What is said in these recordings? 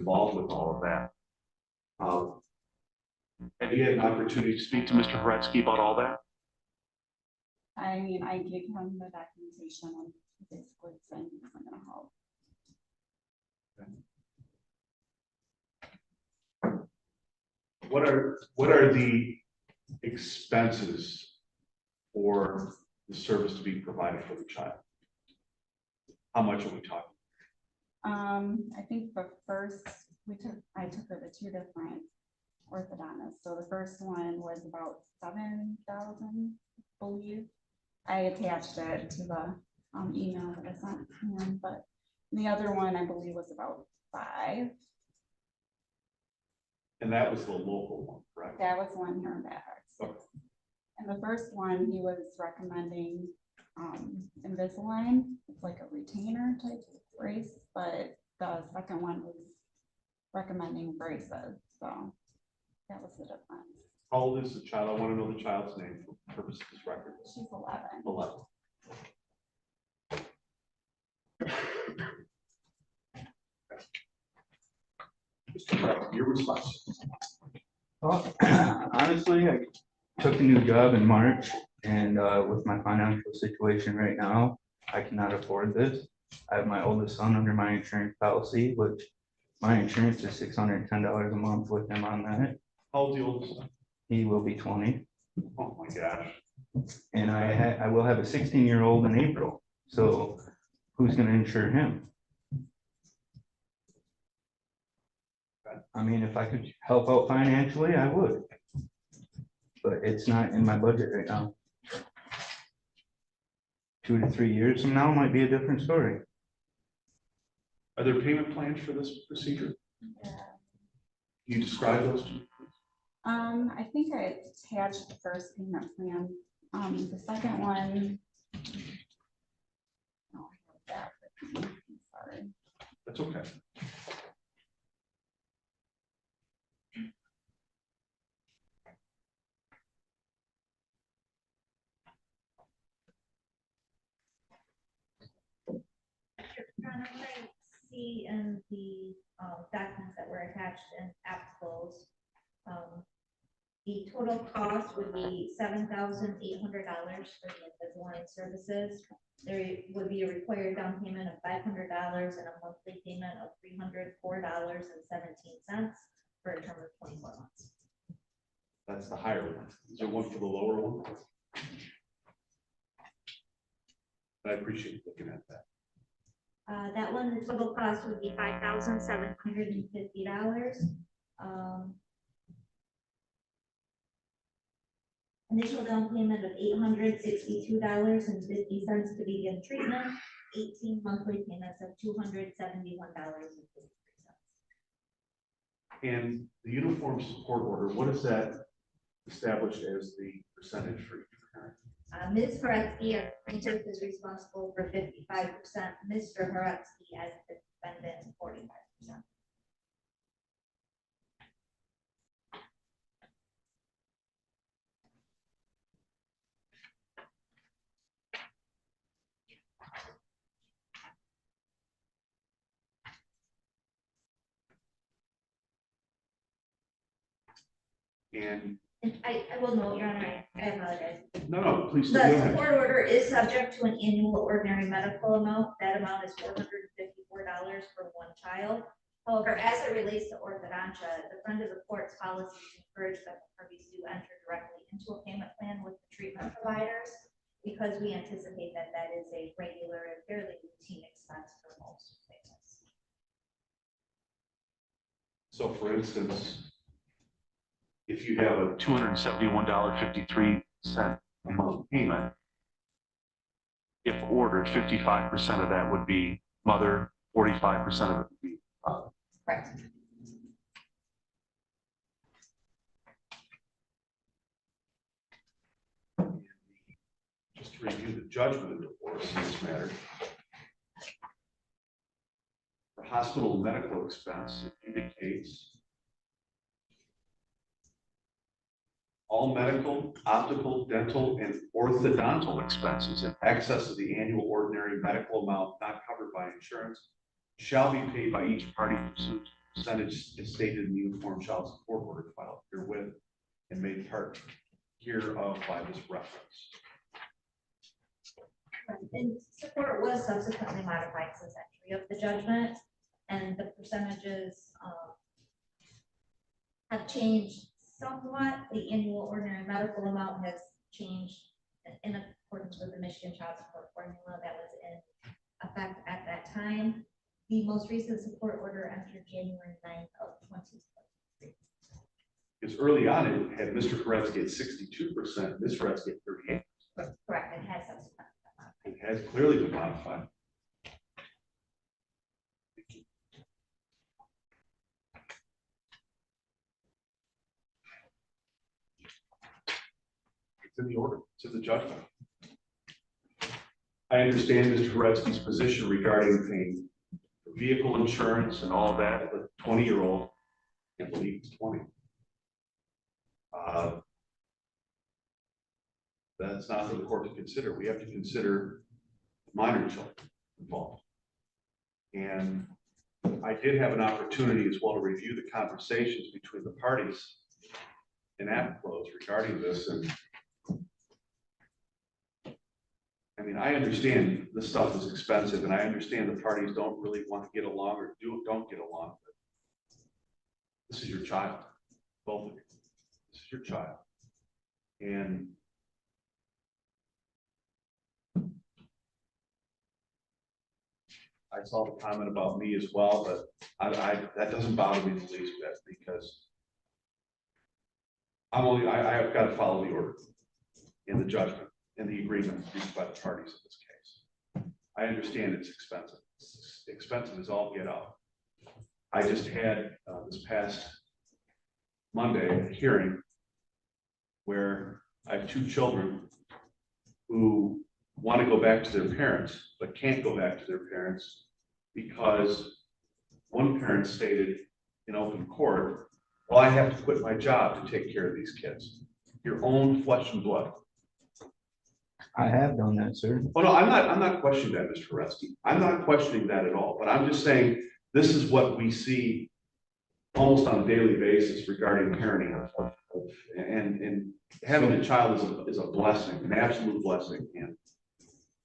involved with all of that. Have you had an opportunity to speak to Mr. Horetsky about all that? I mean, I gave him the documentation and basically saying he's not going to help. What are the expenses for the service to be provided for the child? How much are we talking? I think the first I took her to 2 different orthodontists. So the first one was about $7,000, I believe. I attached it to the email that I sent him, but the other one I believe was about $5,000. And that was the local one, correct? That was one here in Bath. Okay. And the first one he was recommending Invisalign. It's like a retainer type brace, but the second one was recommending braces. So that was the difference. How old is the child? I want to know the child's name for the purpose of this record. She's 11. 11. Your response. Well, honestly, I took a new job in March, and with my financial situation right now, I cannot afford this. I have my oldest son under my insurance policy, which my insurance is $610 a month with him on that. How old is the oldest son? He will be 20. Oh my gosh. And I will have a 16-year-old in April. So who's going to insure him? I mean, if I could help out financially, I would. But it's not in my budget right now. 2 to 3 years from now might be a different story. Are there payment plans for this procedure? Yeah. Can you describe those to me? I think I attached the first payment plan. The second one. Oh, I have that with me. I'm sorry. That's okay. What I see in the documents that were attached and applicals, the total cost would be $7,800 for the Invisalign services. There would be a required down payment of $500 and a monthly payment of $304.17 for a term of 24 months. That's the higher one. Is there one for the lower one? I appreciate looking at that. That one, the total cost would be $5,750. Initial down payment of $862.50 to begin treatment, 18 monthly payments of $271.53. And the uniform support order, what is that established as the percentage for each parent? Ms. Horetsky, our plaintiff, is responsible for 55%. Mr. Horetsky, as the defendant, 45%. And I will note, Your Honor, I apologize. no, please. The support order is subject to an annual ordinary medical amount. That amount is $454 for one child. However, as it relates to orthodontia, the friend of the court's policy encourage that the parties do enter directly into a payment plan with the treatment providers, because we anticipate that that is a regular and fairly routine expense for most patients. So for instance, if you have a $271.53 a month payment, if ordered, 55% of that would be mother, 45% of it would be father. Right. Just to review the judgment divorce in this matter. For hospital medical expense, it indicates all medical, optical, dental, and orthodontal expenses in excess of the annual ordinary medical amount not covered by insurance shall be paid by each party to suit percentage is stated in the Uniform Child Support Order filed herewith and made part hereof by this reference. And support was subsequently modified since entry of the judgment, and the percentages have changed somewhat. The annual ordinary medical amount has changed in accordance with the Michigan Child Support Formula that was in effect at that time. The most recent support order entered January 9th of 2023. Because early on, it had Mr. Koretsky at 62%, Ms. Koretsky at 38%. Correct, it has subsequently. It has clearly been modified. It's in the order, it's in the judgment. I understand Mr. Koretsky's position regarding paying vehicle insurance and all that, but 20-year-old, I can't believe he's 20. That's not for the court to consider. We have to consider minor children involved. And I did have an opportunity as well to review the conversations between the parties in APCLOS regarding this. And I mean, I understand this stuff is expensive, and I understand the parties don't really want to get along or don't get along. But this is your child, both of you. This is your child. And I saw the comment about me as well, but that doesn't bother me the least bit, because I've got to follow the order in the judgment and the agreement reached by the parties in this case. I understand it's expensive. It's expensive as all get out. I just had this past Monday a hearing where I have two children who want to go back to their parents, but can't go back to their parents because one parent stated in open court, well, I have to quit my job to take care of these kids. Your own flesh and blood. I have done that, sir. Oh, no, I'm not questioning that, Mr. Koretsky. I'm not questioning that at all, but I'm just saying this is what we see almost on a daily basis regarding parenting. And having a child is a blessing, an absolute blessing.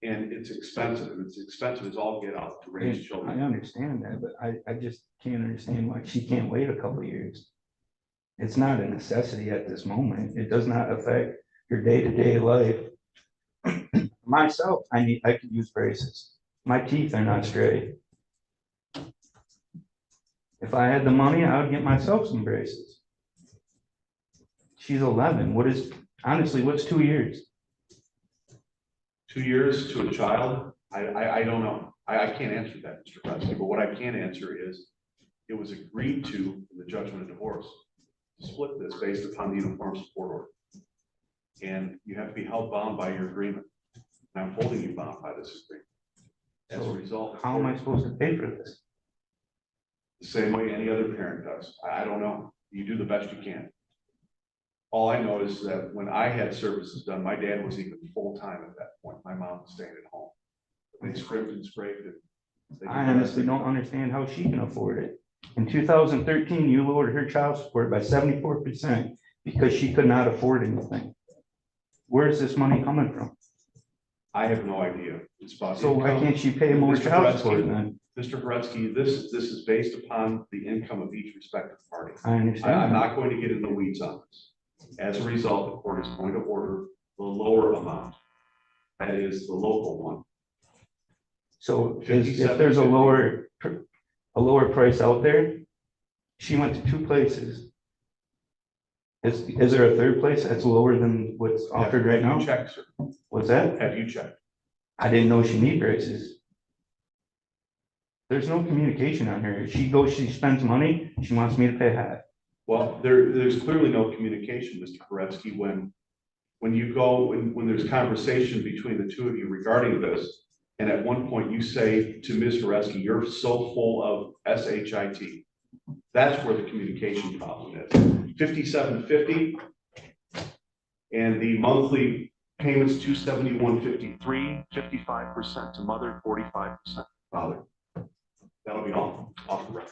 And it's expensive, and it's expensive as all get out to raise children. I understand that, but I just can't understand why she can't wait a couple of years. It's not a necessity at this moment. It does not affect your day-to-day life. Myself, I could use braces. My teeth are not straight. If I had the money, I would get myself some braces. She's 11. Honestly, what's 2 years? 2 years to a child? I don't know. I can't answer that, Mr. President, but what I can answer is it was agreed to in the judgment of divorce to split this based upon the Uniform Support Order. And you have to be held bound by your agreement. And I'm holding you bound by this agreement. As a result, How am I supposed to pay for this? the same way any other parent does. I don't know. You do the best you can. All I know is that when I had services done, my dad was even full-time at that point. My mom was staying at home. They scripted and scraped it. I honestly don't understand how she can afford it. In 2013, you lowered her child support by 74% because she could not afford anything. Where is this money coming from? I have no idea. It's about So why income. can't she pay more Mr. child Koretsky, support then? Mr. Koretsky, this is based upon the income of each respective party. I understand. I'm that. not going to get in the weeds on this. As a result, the court is going to order the lower amount. That is the local one. So if there's a lower price out there, she went to 2 places. Is there a third place that's lower than what's offered right now? Have you checked, sir? What's that? Have you checked? I didn't know she needed braces. There's no communication on her. She spends money, she wants me to pay half. Well, there's clearly no communication, Mr. Koretsky, when there's conversation between the two of you regarding this, and at one point you say to Ms. Koretsky, you're so full of SHIT. That's where the communication problem is. $57.50, and the monthly payments $271.53, 55% to mother, 45% father. That'll be off the record.